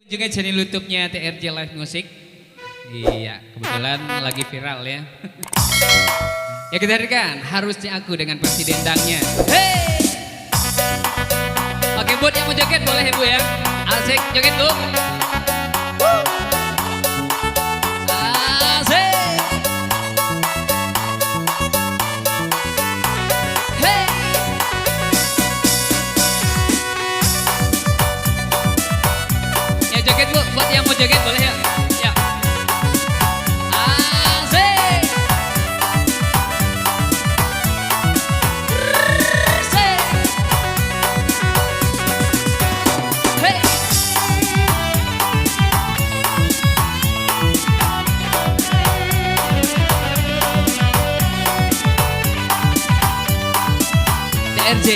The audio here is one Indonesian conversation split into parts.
Juga channel YouTube-nya TRJ Live Music. Iya, kebetulan lagi viral ya. Ya kita hadirkan Harusnya Aku dengan versi dendangnya. Hey! Oke, buat yang mau joget boleh ya Bu ya. Asik, joget Bu. Asik. Hey! Ya joget Bu, buat yang mau joget boleh ya. Ya. Asik. Asik. Hey. TRJ.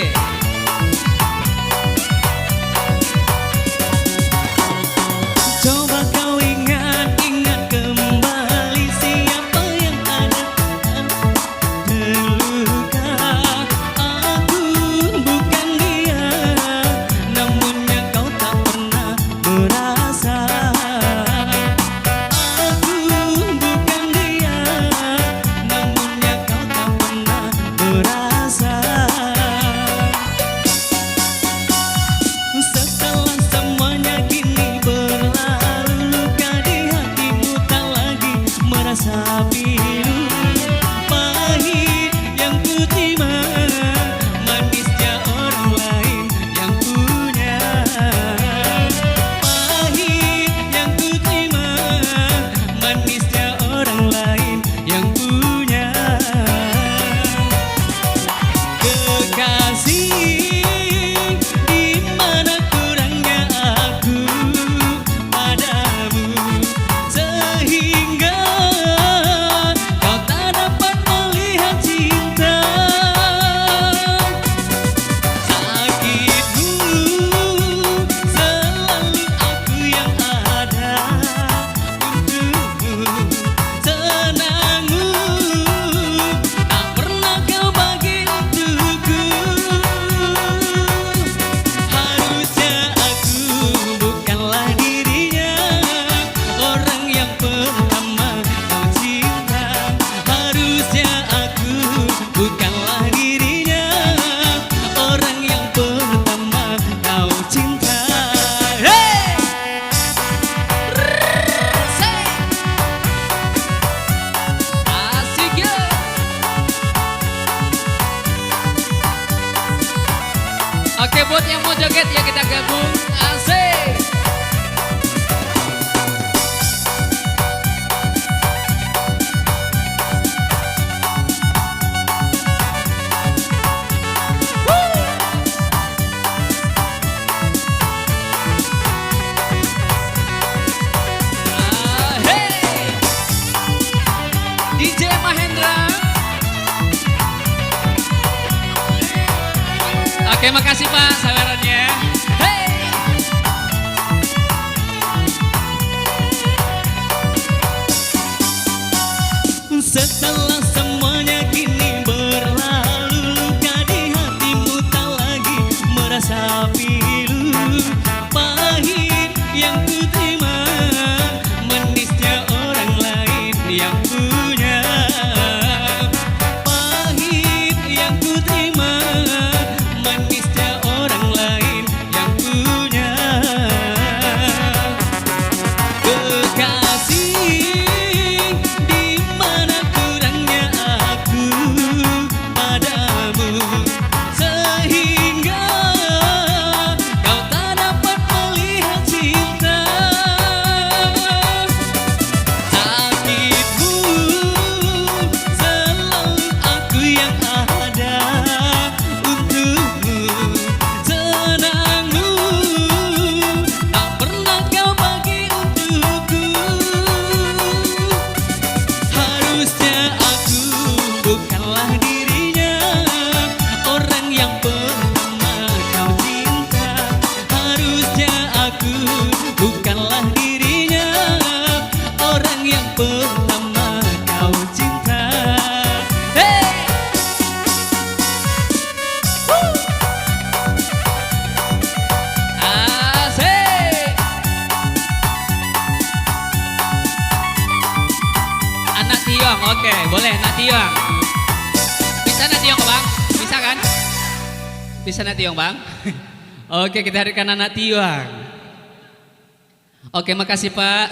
Coba kau ingat-ingat kembali siapa yang ada terluka. Aku bukan dia, namunnya kau tak pernah merasa. Aku bukan dia, namunnya kau tak pernah merasa. Setelah semuanya kini berlalu, luka di hatimu tak lagi merasa pilu. Pahit yang ku terima, manisnya orang lain yang punya. Pahit yang ku terima, manisnya orang lain yang punya. Kekasih, di mana kurangnya aku padamu, sehingga kau tak dapat melihat cinta. Sakitmu selalu aku yang ada untukmu. Senangmu tak pernah kau bagi untukku. Harusnya aku bukanlah dirinya, orang yang pertama kau cinta. Harusnya aku bukanlah dirinya, orang yang pertama kau cinta. Hey! Asik ya. Oke, buat yang mau joget ya kita gabung. Asik. Hey. DJ Mahendra. Oke, makasih Pak sawerannya. Hey. Setelah semuanya kini berlalu, luka di hatimu tak lagi merasa pilu. Pahit yang ku terima, manisnya orang lain yang punya. Pahit yang ku terima, manisnya orang lain Tiong. Oke, boleh Nak Tiong. Bisa Nak Tiong Bang? Bisa kan? Bisa Nak Tiong Bang? Oke, kita hadirkan Nak Tiong. Oke, makasih Pak.